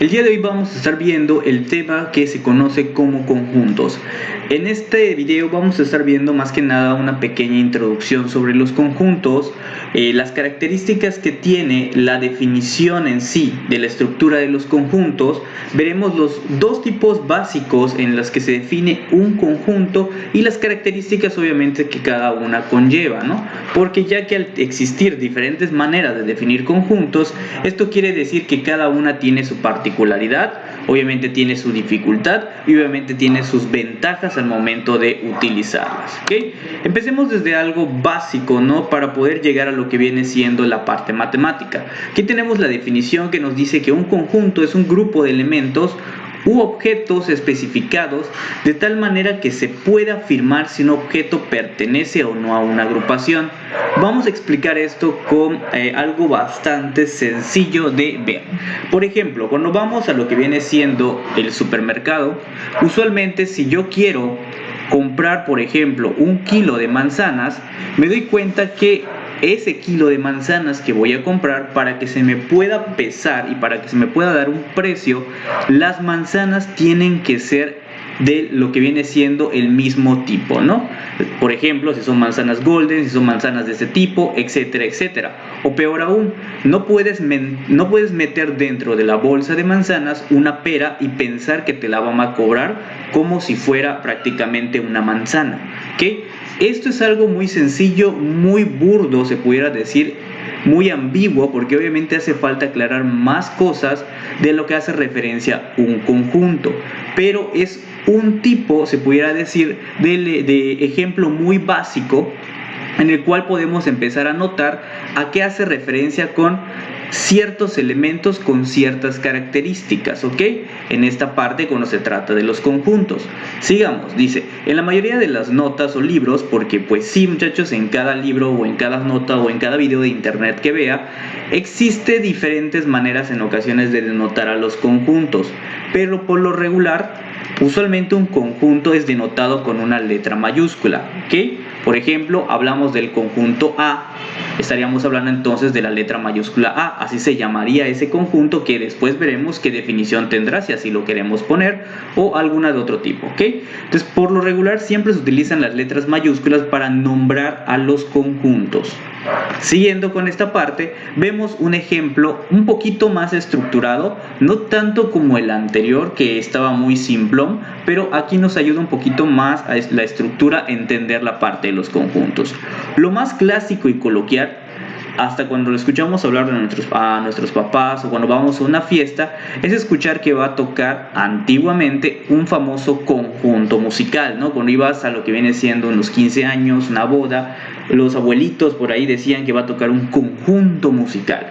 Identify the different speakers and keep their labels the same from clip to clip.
Speaker 1: El día de hoy vamos a estar viendo el tema que se conoce como conjuntos. En este video vamos a estar viendo más que nada una pequeña introducción sobre los conjuntos, las características que tiene la definición en sí de la estructura de los conjuntos. Veremos los dos tipos básicos en los que se define un conjunto y las características obviamente que cada una conlleva, ¿no? Porque ya que al existir diferentes maneras de definir conjuntos, esto quiere decir que cada una tiene su particularidad, obviamente tiene su dificultad y obviamente tiene sus ventajas al momento de utilizarlas, ¿ok? Empecemos desde algo básico, ¿no? Para poder llegar a lo que viene siendo la parte matemática. Aquí tenemos la definición que nos dice que un conjunto es un grupo de elementos u objetos especificados de tal manera que se pueda afirmar si un objeto pertenece o no a una agrupación. Vamos a explicar esto con algo bastante sencillo de ver. Por ejemplo, cuando vamos a lo que viene siendo el supermercado, usualmente si yo quiero comprar, por ejemplo, 1 kilo de manzanas, me doy cuenta que ese kilo de manzanas que voy a comprar, para que se me pueda pesar y para que se me pueda dar un precio, las manzanas tienen que ser de lo que viene siendo el mismo tipo, ¿no? Por ejemplo, si son manzanas golden, si son manzanas de este tipo, etcétera, etcétera. O peor aún, no puedes meter dentro de la bolsa de manzanas una pera y pensar que te la van a cobrar como si fuera prácticamente una manzana, ¿ok? Esto es algo muy sencillo, muy burdo, se pudiera decir, muy ambiguo, porque obviamente hace falta aclarar más cosas de lo que hace referencia a un conjunto, pero es un tipo, se pudiera decir, de ejemplo muy básico en el cual podemos empezar a notar a qué hace referencia con ciertos elementos con ciertas características, ¿ok? En esta parte cuando se trata de los conjuntos. Sigamos, dice, en la mayoría de las notas o libros, porque pues sí, muchachos, en cada libro o en cada nota o en cada video de internet que vea, existe diferentes maneras en ocasiones de denotar a los conjuntos, pero por lo regular, usualmente un conjunto es denotado con una letra mayúscula, ¿ok? Por ejemplo, hablamos del conjunto A, estaríamos hablando entonces de la letra mayúscula A, así se llamaría ese conjunto, que después veremos qué definición tendrá, si así lo queremos poner, o alguna de otro tipo, ¿ok? Entonces, por lo regular siempre se utilizan las letras mayúsculas para nombrar a los conjuntos. Siguiendo con esta parte, vemos un ejemplo un poquito más estructurado, no tanto como el anterior que estaba muy simplón, pero aquí nos ayuda un poquito más a la estructura, entender la parte de los conjuntos. Lo más clásico y coloquial, hasta cuando lo escuchamos hablar de a nuestros papás o cuando vamos a una fiesta, es escuchar que va a tocar antiguamente un famoso conjunto musical, ¿no? Cuando ibas a lo que viene siendo unos 15 años, una boda, los abuelitos por ahí decían que va a tocar un conjunto musical.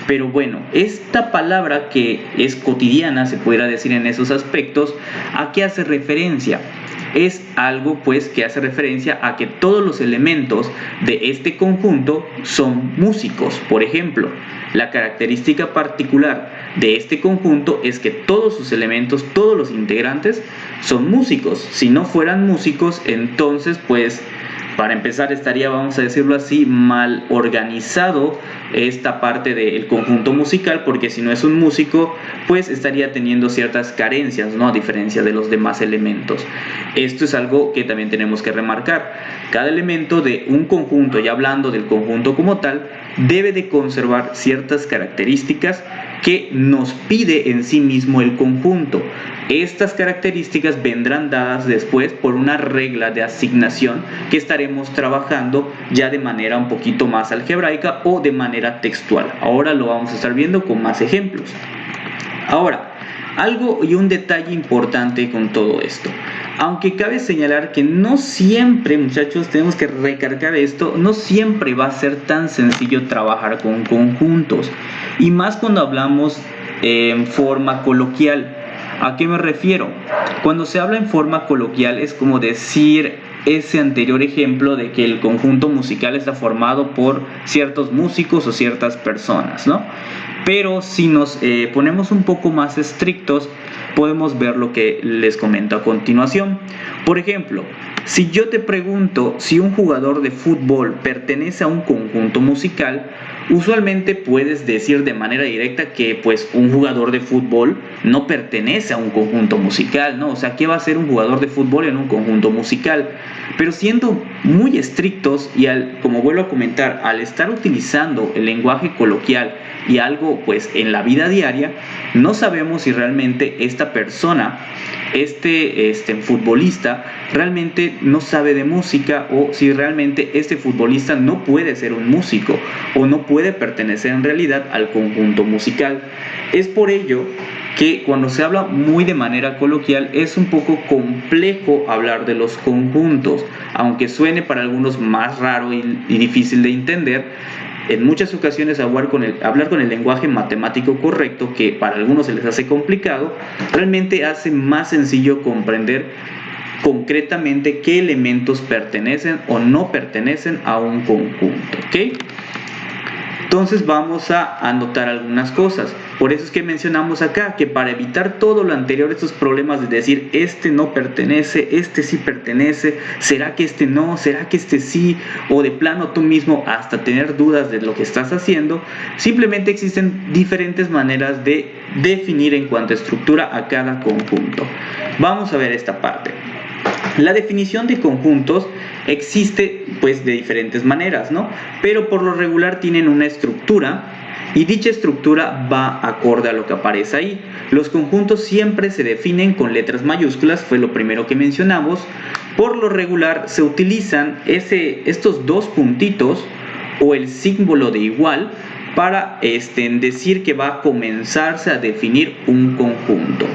Speaker 1: Pero bueno, esta palabra que es cotidiana, se pudiera decir en esos aspectos, ¿a qué hace referencia? Es algo pues que hace referencia a que todos los elementos de este conjunto son músicos. Por ejemplo, la característica particular de este conjunto es que todos sus elementos, todos los integrantes son músicos. Si no fueran músicos, entonces pues para empezar estaría, vamos a decirlo así, mal organizado esta parte del conjunto musical, porque si no es un músico, pues estaría teniendo ciertas carencias, ¿no? A diferencia de los demás elementos. Esto es algo que también tenemos que remarcar. Cada elemento de un conjunto, ya hablando del conjunto como tal, debe de conservar ciertas características que nos pide en sí mismo el conjunto. Estas características vendrán dadas después por una regla de asignación que estaremos trabajando ya de manera un poquito más algebraica o de manera textual. Ahora lo vamos a estar viendo con más ejemplos. Ahora, algo y un detalle importante con todo esto. Aunque cabe señalar que no siempre, muchachos, tenemos que recargar esto, no siempre va a ser tan sencillo trabajar con conjuntos. Y más cuando hablamos en forma coloquial. ¿A qué me refiero? Cuando se habla en forma coloquial es como decir ese anterior ejemplo de que el conjunto musical está formado por ciertos músicos o ciertas personas, ¿no? Pero si nos ponemos un poco más estrictos, podemos ver lo que les comento a continuación. Por ejemplo, si yo te pregunto si un jugador de fútbol pertenece a un conjunto musical, Usualmente puedes decir de manera directa que pues un jugador de fútbol no pertenece a un conjunto musical, ¿no? O sea, ¿qué va a hacer un jugador de fútbol en un conjunto musical? Pero siendo muy estrictos y como vuelvo a comentar, al estar utilizando el lenguaje coloquial y algo pues en la vida diaria, no sabemos si realmente esta persona, este futbolista, realmente no sabe de música, o si realmente este futbolista no puede ser un músico o no puede pertenecer en realidad al conjunto musical. Es por ello que cuando se habla muy de manera coloquial es un poco complejo hablar de los conjuntos, aunque suene para algunos más raro y difícil de entender. En muchas ocasiones hablar con el lenguaje matemático correcto, que para algunos se les hace complicado, realmente hace más sencillo comprender concretamente qué elementos pertenecen o no pertenecen a un conjunto, ¿ok? Entonces vamos a anotar algunas cosas. Por eso es que mencionamos acá que para evitar todo lo anterior, estos problemas de decir este no pertenece, este sí pertenece, será que este no, será que este sí, o de plano tú mismo hasta tener dudas de lo que estás haciendo, simplemente existen diferentes maneras de definir en cuanto a estructura a cada conjunto. Vamos a ver esta parte. La definición de conjuntos existe pues de diferentes maneras, ¿no? Pero por lo regular tienen una estructura y dicha estructura va acorde a lo que aparece ahí. Los conjuntos siempre se definen con letras mayúsculas, fue lo primero que mencionamos. Por lo regular se utilizan estos dos puntitos o el símbolo de igual para decir que va a comenzarse a definir un conjunto.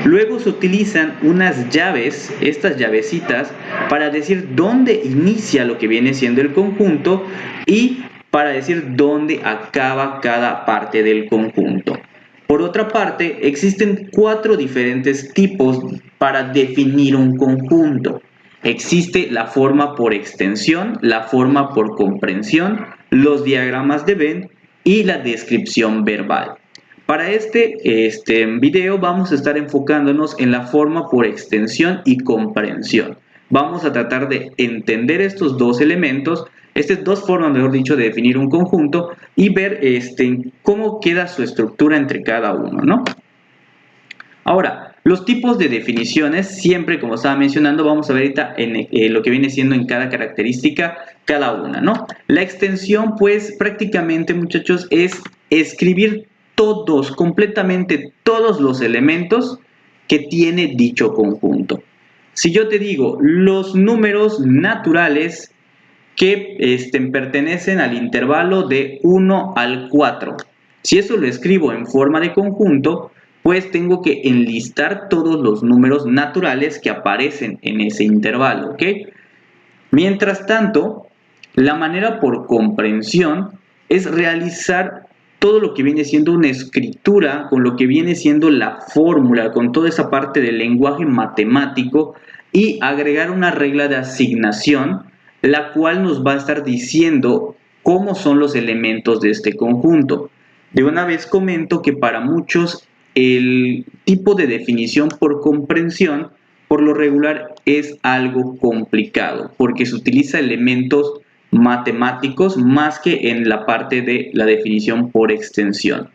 Speaker 1: Luego se utilizan unas llaves, estas llavecitas, para decir dónde inicia lo que viene siendo el conjunto y para decir dónde acaba cada parte del conjunto. Por otra parte, existen 4 diferentes tipos para definir un conjunto. Existe la forma por extensión, la forma por comprensión, los diagramas de Venn y la descripción verbal. Para este video vamos a estar enfocándonos en la forma por extensión y comprensión. Vamos a tratar de entender estos dos elementos, estas dos formas, mejor dicho, de definir un conjunto y ver cómo queda su estructura entre cada uno, ¿no? Ahora, los tipos de definiciones, siempre como estaba mencionando, vamos a ver ahorita en lo que viene siendo en cada característica, cada una, ¿no? La extensión, pues prácticamente, muchachos, es escribir completamente todos los elementos que tiene dicho conjunto. Si yo te digo los números naturales que pertenecen al intervalo de 1 al 4, si eso lo escribo en forma de conjunto, pues tengo que enlistar todos los números naturales que aparecen en ese intervalo, ¿ok? Mientras tanto, la manera por comprensión es realizar todo lo que viene siendo una escritura, con lo que viene siendo la fórmula, con toda esa parte del lenguaje matemático y agregar una regla de asignación, la cual nos va a estar diciendo cómo son los elementos de este conjunto. De una vez comento que para muchos el tipo de definición por comprensión por lo regular es algo complicado porque se utiliza elementos matemáticos más que en la parte de la definición por extensión.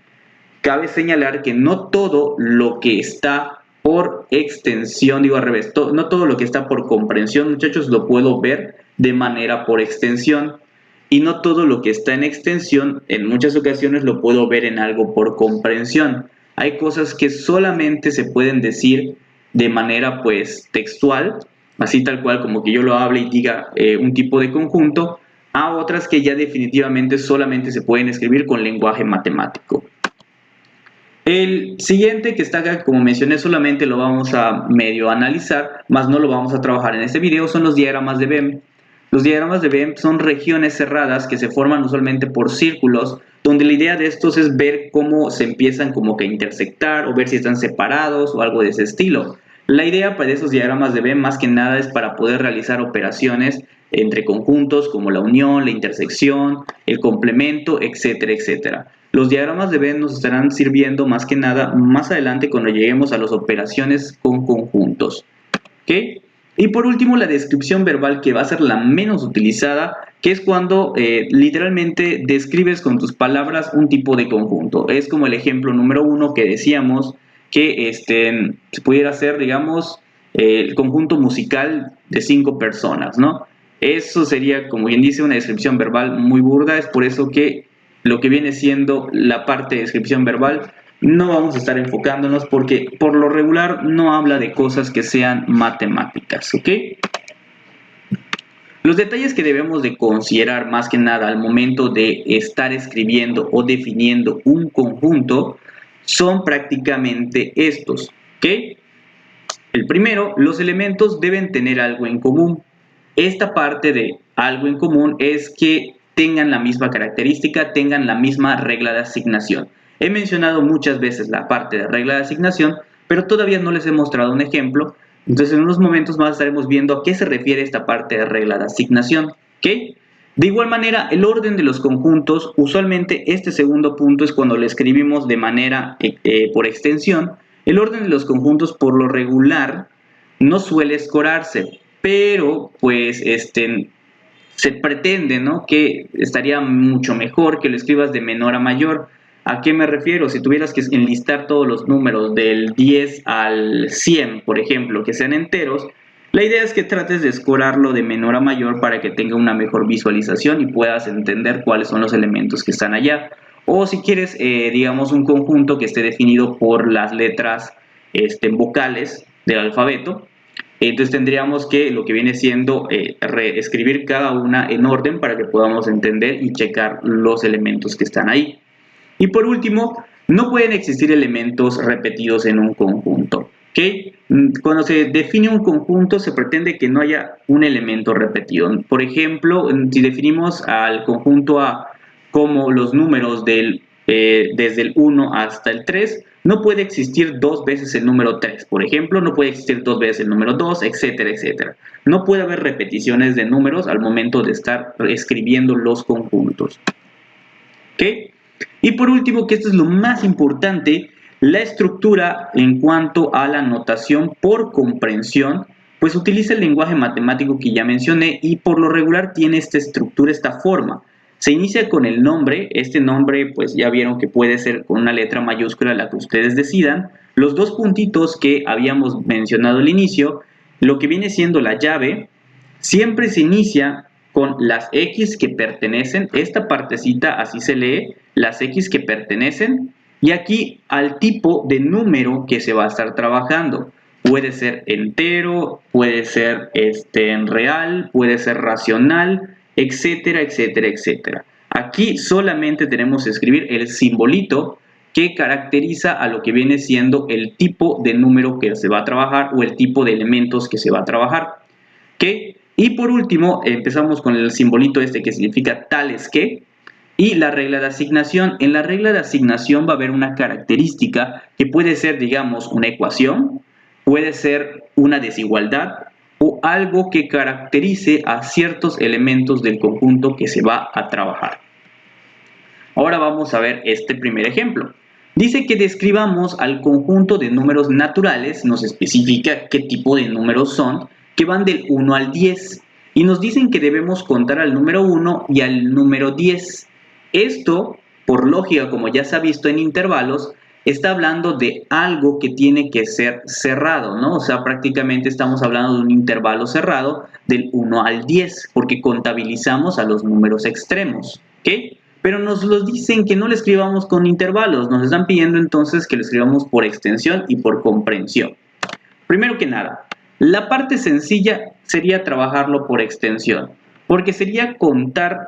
Speaker 1: Cabe señalar que no todo lo que está por extensión, digo al revés, no todo lo que está por comprensión, muchachos, lo puedo ver de manera por extensión, y no todo lo que está en extensión en muchas ocasiones lo puedo ver en algo por comprensión. Hay cosas que solamente se pueden decir de manera pues textual, así tal cual como que yo lo hable y diga un tipo de conjunto, a otras que ya definitivamente solamente se pueden escribir con lenguaje matemático. El siguiente que está acá, como mencioné, solamente lo vamos a medio analizar, más no lo vamos a trabajar en este video, son los diagramas de Venn. Los diagramas de Venn son regiones cerradas que se forman usualmente por círculos, donde la idea de estos es ver cómo se empiezan como que a intersectar o ver si están separados o algo de ese estilo. La idea para esos diagramas de Venn más que nada es para poder realizar operaciones entre conjuntos como la unión, la intersección, el complemento, etcétera, etcétera. Los diagramas de Venn nos estarán sirviendo más que nada más adelante cuando lleguemos a las operaciones con conjuntos. ¿Ok? Y por último, la descripción verbal, que va a ser la menos utilizada, que es cuando literalmente describes con tus palabras un tipo de conjunto. Es como el ejemplo número 1 que decíamos que se pudiera hacer, digamos, el conjunto musical de 5 personas, ¿no? Eso sería, como bien dice, una descripción verbal muy burda. Es por eso que lo que viene siendo la parte de descripción verbal no vamos a estar enfocándonos, porque por lo regular no habla de cosas que sean matemáticas, ¿ok? Los detalles que debemos de considerar más que nada al momento de estar escribiendo o definiendo un conjunto son prácticamente estos, ¿ok? El primero, los elementos deben tener algo en común. Esta parte de algo en común es que tengan la misma característica, tengan la misma regla de asignación. He mencionado muchas veces la parte de regla de asignación, pero todavía no les he mostrado un ejemplo. Entonces, en unos momentos más estaremos viendo a qué se refiere esta parte de regla de asignación, ¿ok? De igual manera, el orden de los conjuntos, usualmente este segundo punto es cuando lo escribimos de manera por extensión. El orden de los conjuntos por lo regular no suele escorarse, pero pues se pretende, ¿no?, que estaría mucho mejor que lo escribas de menor a mayor. ¿A qué me refiero? Si tuvieras que enlistar todos los números del 10 al 100, por ejemplo, que sean enteros, la idea es que trates de escorarlo de menor a mayor para que tenga una mejor visualización y puedas entender cuáles son los elementos que están allá. O si quieres, digamos, un conjunto que esté definido por las letras vocales del alfabeto, entonces tendríamos que lo que viene siendo reescribir cada una en orden para que podamos entender y checar los elementos que están ahí. Y por último, no pueden existir elementos repetidos en un conjunto, ¿ok? Cuando se define un conjunto se pretende que no haya un elemento repetido. Por ejemplo, si definimos al conjunto A como los números desde el 1 hasta el 3, no puede existir dos veces el número 3, por ejemplo, no puede existir dos veces el número 2, etcétera, etcétera. No puede haber repeticiones de números al momento de estar escribiendo los conjuntos, ¿ok? Y por último, que esto es lo más importante, la estructura en cuanto a la notación por comprensión, pues utiliza el lenguaje matemático que ya mencioné y por lo regular tiene esta estructura, esta forma. Se inicia con el nombre, este nombre pues ya vieron que puede ser con una letra mayúscula, la que ustedes decidan. Los dos puntitos que habíamos mencionado al inicio, lo que viene siendo la llave, siempre se inicia con las X que pertenecen, esta partecita así se lee, las X que pertenecen, y aquí al tipo de número que se va a estar trabajando. Puede ser entero, puede ser real, puede ser racional, etcétera, etcétera, etcétera. Aquí solamente tenemos que escribir el simbolito que caracteriza a lo que viene siendo el tipo de número que se va a trabajar o el tipo de elementos que se va a trabajar, ¿ok? Y por último, empezamos con el simbolito que significa tales que, y la regla de asignación. En la regla de asignación va a haber una característica que puede ser, digamos, una ecuación, puede ser una desigualdad o algo que caracterice a ciertos elementos del conjunto que se va a trabajar. Ahora vamos a ver este primer ejemplo. Dice que describamos al conjunto de números naturales, nos especifica qué tipo de números son, que van del 1 al 10, y nos dicen que debemos contar al número 1 y al número 10. Esto, por lógica, como ya se ha visto en intervalos, está hablando de algo que tiene que ser cerrado, ¿no? O sea, prácticamente estamos hablando de un intervalo cerrado del 1 al 10, porque contabilizamos a los números extremos, ¿ok? Pero nos lo dicen que no lo escribamos con intervalos, nos están pidiendo entonces que lo escribamos por extensión y por comprensión. Primero que nada, la parte sencilla sería trabajarlo por extensión, porque sería contar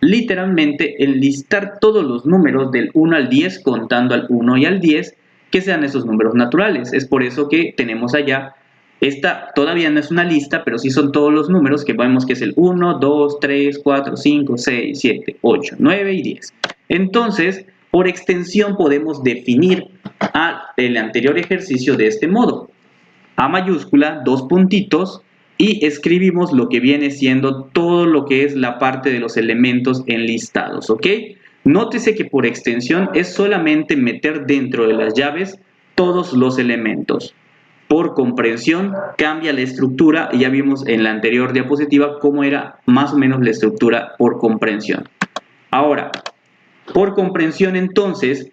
Speaker 1: literalmente, enlistar todos los números del 1 al 10, contando al 1 y al 10, que sean esos números naturales. Es por eso que tenemos allá, esta todavía no es una lista, pero sí son todos los números que vemos que es el 1, 2, 3, 4, 5, 6, 7, 8, 9 y 10. Entonces, por extensión podemos definir el anterior ejercicio de este modo. A mayúscula, dos puntitos, y escribimos lo que viene siendo todo lo que es la parte de los elementos enlistados, ¿ok? Nótese que por extensión es solamente meter dentro de las llaves todos los elementos. Por comprensión cambia la estructura y ya vimos en la anterior diapositiva cómo era más o menos la estructura por comprensión. Ahora, por comprensión entonces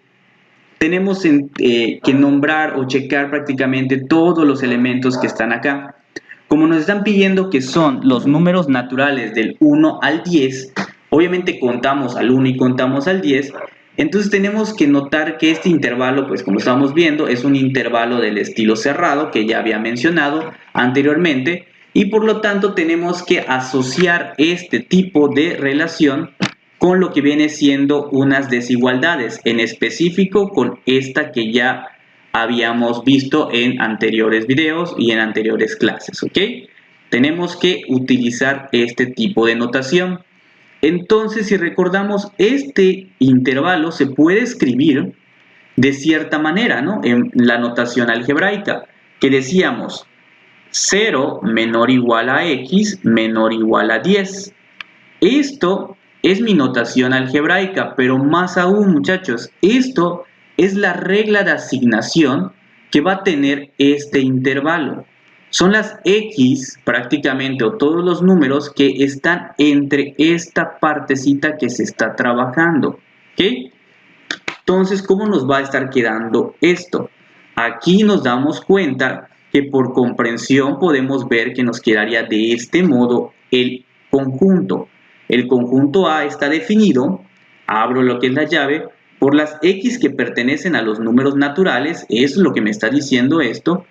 Speaker 1: tenemos que nombrar o checar prácticamente todos los elementos que están acá. Como nos están pidiendo que son los números naturales del 1 al 10, obviamente contamos al 1 y contamos al 10, entonces tenemos que notar que este intervalo, pues como estamos viendo, es un intervalo del estilo cerrado que ya había mencionado anteriormente y por lo tanto tenemos que asociar este tipo de relación con lo que viene siendo unas desigualdades, en específico con esta que ya habíamos visto en anteriores videos y en anteriores clases, ¿ok? Tenemos que utilizar este tipo de notación. Entonces, si recordamos, este intervalo se puede escribir de cierta manera, ¿no? En la notación algebraica, que decíamos 0 menor o igual a x menor o igual a 10. Esto es mi notación algebraica, pero más aún, muchachos, esto es la regla de asignación que va a tener este intervalo. Son las x prácticamente o todos los números que están entre esta partecita que se está trabajando, ¿ok? Entonces, ¿cómo nos va a estar quedando esto? Aquí nos damos cuenta que por comprensión podemos ver que nos quedaría de este modo el conjunto. El conjunto A está definido, abro lo que es la llave, por las x que pertenecen a los números naturales, es lo que me está diciendo esto,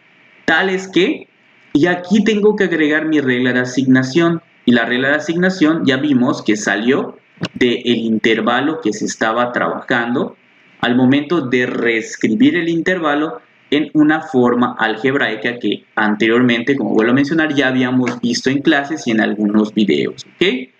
Speaker 1: tales que, y aquí tengo que agregar mi regla de asignación, y la regla de asignación ya vimos que salió del intervalo que se estaba trabajando al momento de reescribir el intervalo en una forma algebraica que anteriormente, como vuelvo a mencionar, ya habíamos visto en clases y en algunos videos, ¿ok?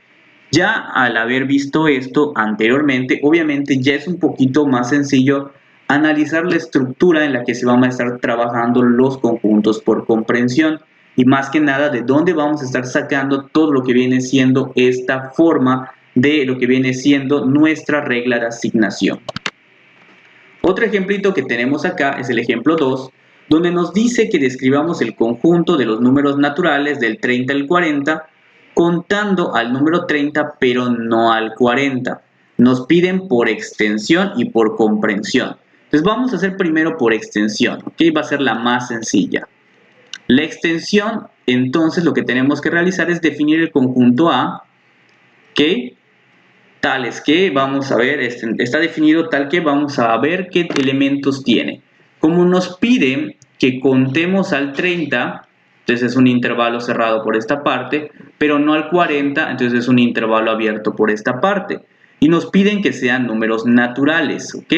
Speaker 1: Ya al haber visto esto anteriormente, obviamente ya es un poquito más sencillo analizar la estructura en la que se van a estar trabajando los conjuntos por comprensión y más que nada de dónde vamos a estar sacando todo lo que viene siendo esta forma de lo que viene siendo nuestra regla de asignación. Otro ejemplito que tenemos acá es el ejemplo 2, donde nos dice que describamos el conjunto de los números naturales del 30 al 40 contando al número 30 pero no al 40. Nos piden por extensión y por comprensión. Entonces vamos a hacer primero por extensión, ¿ok? Va a ser la más sencilla. La extensión, entonces lo que tenemos que realizar es definir el conjunto A, ¿ok? Tales que, vamos a ver, está definido tal que vamos a ver qué elementos tiene. Como nos piden que contemos al 30, entonces es un intervalo cerrado por esta parte, pero no al 40, entonces es un intervalo abierto por esta parte. Y nos piden que sean números naturales, ¿ok?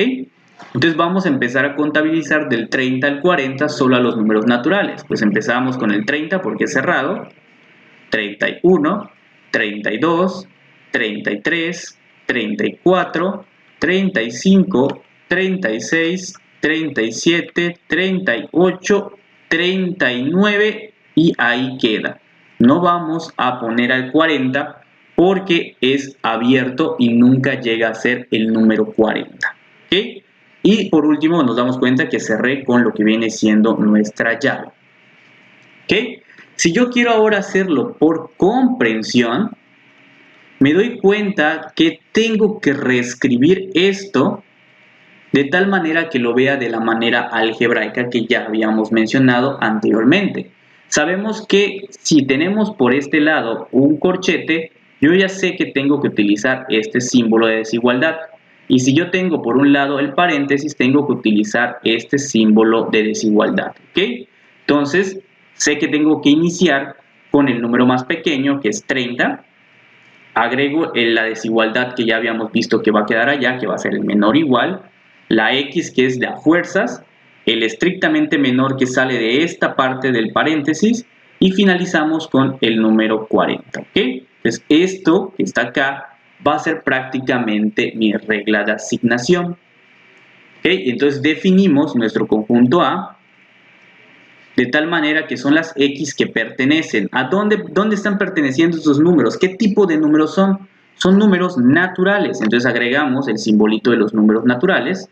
Speaker 1: Entonces vamos a empezar a contabilizar del 30 al 40 solo a los números naturales. Pues empezamos con el 30 porque es cerrado, 31, 32, 33, 34, 35, 36, 37, 38, 39 y ahí queda. No vamos a poner al 40 porque es abierto y nunca llega a ser el número 40. ¿Ok? Y por último nos damos cuenta que cerré con lo que viene siendo nuestra llave. ¿Ok? Si yo quiero ahora hacerlo por comprensión, me doy cuenta que tengo que reescribir esto de tal manera que lo vea de la manera algebraica que ya habíamos mencionado anteriormente. Sabemos que si tenemos por este lado un corchete, yo ya sé que tengo que utilizar este símbolo de desigualdad. Y si yo tengo por un lado el paréntesis, tengo que utilizar este símbolo de desigualdad. ¿Ok? Entonces, sé que tengo que iniciar con el número más pequeño, que es 30. Agrego la desigualdad que ya habíamos visto que va a quedar allá, que va a ser el menor o igual. La X, que es de a fuerzas. El estrictamente menor que sale de esta parte del paréntesis. Y finalizamos con el número 40. ¿Ok? Entonces, esto que está acá va a ser prácticamente mi regla de asignación. ¿Ok? Entonces, definimos nuestro conjunto A de tal manera que son las X que pertenecen. ¿A dónde están perteneciendo estos números? ¿Qué tipo de números son? Son números naturales. Entonces agregamos el simbolito de los números naturales,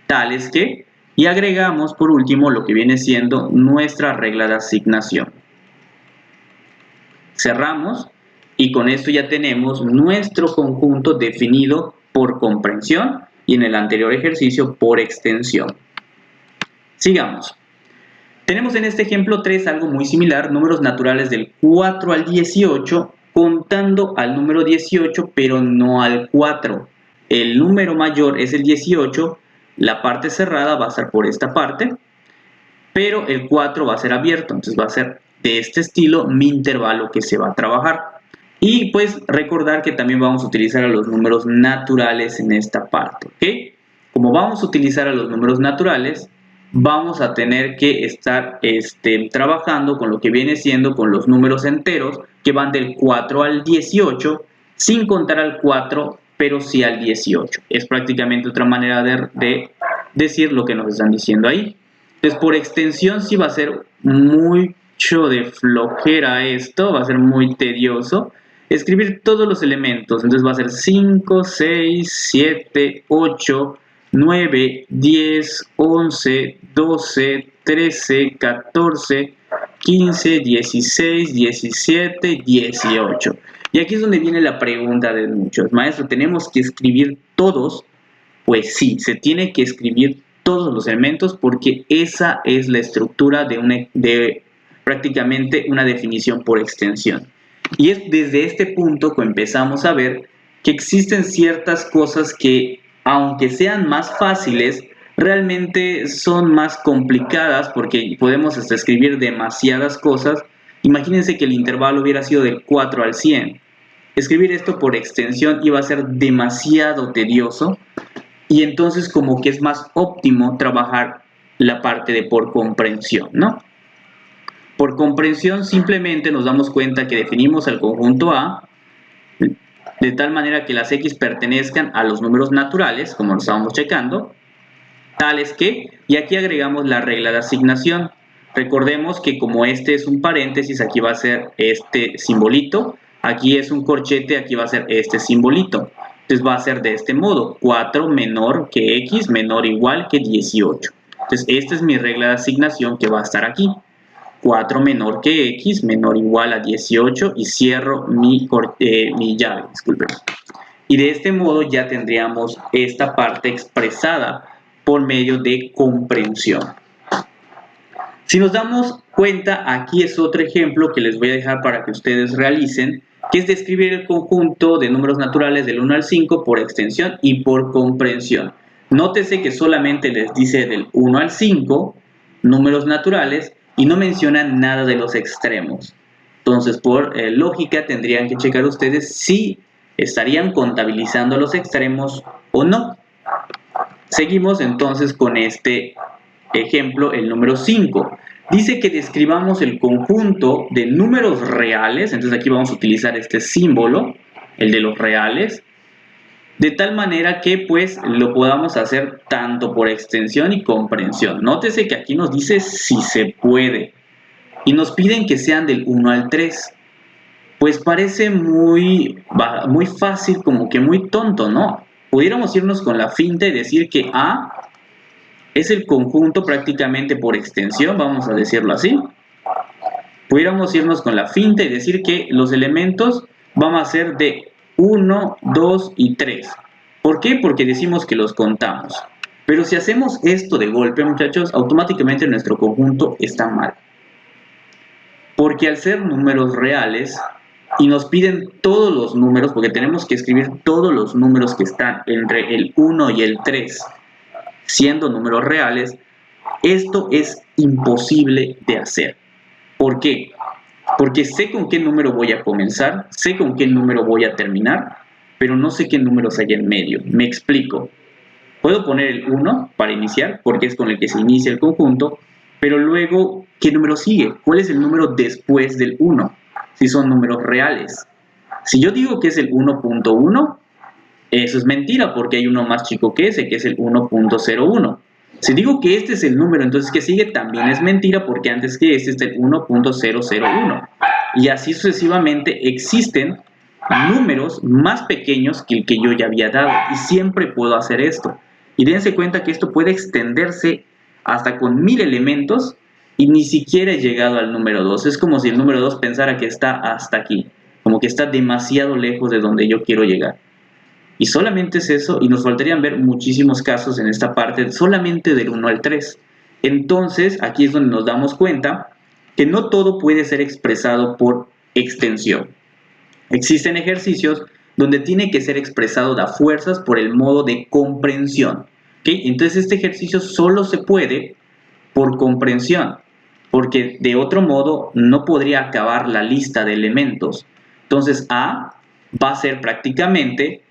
Speaker 1: tales que Y agregamos por último lo que viene siendo nuestra regla de asignación. Cerramos y con esto ya tenemos nuestro conjunto definido por comprensión y en el anterior ejercicio por extensión. Sigamos. Tenemos en este ejemplo 3 algo muy similar, números naturales del 4 al 18, contando al número 18 pero no al 4. El número mayor es el 18, la parte cerrada va a ser por esta parte, pero el 4 va a ser abierto, entonces va a ser de este estilo mi intervalo que se va a trabajar. Y pues recordar que también vamos a utilizar a los números naturales en esta parte, ¿ok? Como vamos a utilizar a los números naturales, vamos a tener que estar trabajando con lo que viene siendo con los números enteros que van del 4 al 18, sin contar al 4, pero sí al 18. Es prácticamente otra manera de decir lo que nos están diciendo ahí. Entonces, por extensión sí va a ser mucho de flojera esto, va a ser muy tedioso escribir todos los elementos. Entonces va a ser 5, 6, 7, 8, 9, 10, 11, 12, 13, 14, 15, 16, 17, 18. Y aquí es donde viene la pregunta de muchos. Maestro, ¿tenemos que escribir todos? Pues sí, se tiene que escribir todos los elementos porque esa es la estructura de prácticamente una definición por extensión. Y es desde este punto que empezamos a ver que existen ciertas cosas que, aunque sean más fáciles, realmente son más complicadas porque podemos hasta escribir demasiadas cosas. Imagínense que el intervalo hubiera sido del 4 al 100. Escribir esto por extensión iba a ser demasiado tedioso y entonces como que es más óptimo trabajar la parte de por comprensión, ¿no? Por comprensión simplemente nos damos cuenta que definimos el conjunto A de tal manera que las X pertenezcan a los números naturales, como lo estábamos checando, tales que, y aquí agregamos la regla de asignación. Recordemos que como este es un paréntesis, aquí va a ser este simbolito, aquí es un corchete, aquí va a ser este simbolito. Entonces va a ser de este modo, 4 menor que X, menor o igual que 18. Entonces esta es mi regla de asignación que va a estar aquí. 4 menor que X, menor o igual a 18 y cierro mi llave, disculpen. Y de este modo ya tendríamos esta parte expresada por medio de comprensión. Si nos damos cuenta, aquí es otro ejemplo que les voy a dejar para que ustedes realicen, que es describir el conjunto de números naturales del 1 al 5 por extensión y por comprensión. Nótese que solamente les dice del 1 al 5 números naturales y no mencionan nada de los extremos. Entonces, por lógica, tendrían que checar ustedes si estarían contabilizando los extremos o no. Seguimos entonces con este ejemplo, el número 5. Dice que describamos el conjunto de números reales, entonces aquí vamos a utilizar este símbolo, el de los reales, de tal manera que pues lo podamos hacer tanto por extensión y comprensión. Nótese que aquí nos dice si se puede y nos piden que sean del 1 al 3. Pues parece muy fácil, como que muy tonto, ¿no? Pudiéramos irnos con la finta y decir que A es el conjunto prácticamente por extensión, vamos a decirlo así. Pudiéramos irnos con la finta y decir que los elementos van a ser de 1, 2 y 3. ¿Por qué? Porque decimos que los contamos. Pero si hacemos esto de golpe, muchachos, automáticamente nuestro conjunto está mal. Porque al ser números reales y nos piden todos los números, porque tenemos que escribir todos los números que están entre el 1 y el 3, siendo números reales, esto es imposible de hacer. ¿Por qué? Porque sé con qué número voy a comenzar, sé con qué número voy a terminar, pero no sé qué números hay en medio. Me explico. Puedo poner el 1 para iniciar, porque es con el que se inicia el conjunto, pero luego, ¿qué número sigue? ¿Cuál es el número después del 1? Si son números reales. Si yo digo que es el 1.1, eso es mentira, porque hay uno más chico que ese, que es el 1.01. Si digo que este es el número, entonces que sigue también es mentira, porque antes que este es el 1.001. Y así sucesivamente existen números más pequeños que el que yo ya había dado. Y siempre puedo hacer esto. Y dense cuenta que esto puede extenderse hasta con 1000 elementos y ni siquiera he llegado al número 2. Es como si el número 2 pensara que está hasta aquí, como que está demasiado lejos de donde yo quiero llegar. Y solamente es eso, y nos faltarían ver muchísimos casos en esta parte, solamente del 1 al 3. Entonces, aquí es donde nos damos cuenta que no todo puede ser expresado por extensión. Existen ejercicios donde tiene que ser expresado a fuerzas por el modo de comprensión. ¿Okay? Entonces, este ejercicio solo se puede por comprensión, porque de otro modo no podría acabar la lista de elementos. Entonces, A va a ser prácticamente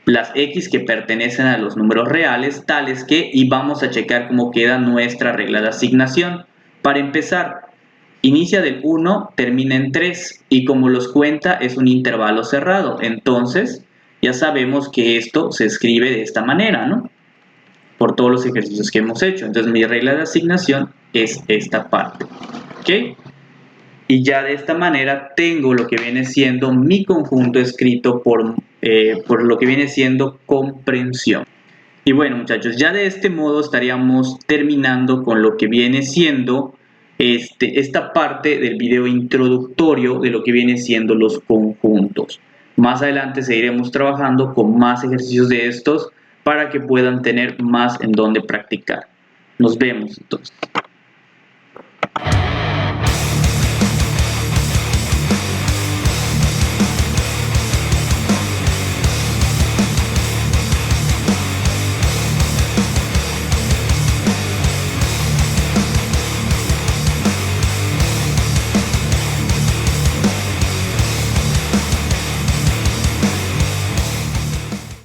Speaker 1: las x que pertenecen a los números reales, tales que, y vamos a checar cómo queda nuestra regla de asignación. Para empezar, inicia del 1, termina en 3, y como los cuenta es un intervalo cerrado. Entonces, ya sabemos que esto se escribe de esta manera, ¿no? Por todos los ejercicios que hemos hecho. Entonces, mi regla de asignación es esta parte. ¿Ok? Y ya de esta manera tengo lo que viene siendo mi conjunto escrito por lo que viene siendo comprensión. Y bueno, muchachos, ya de este modo estaríamos terminando con lo que viene siendo esta parte del video introductorio de lo que viene siendo los conjuntos. Más adelante seguiremos trabajando con más ejercicios de estos para que puedan tener más en donde practicar. Nos vemos entonces.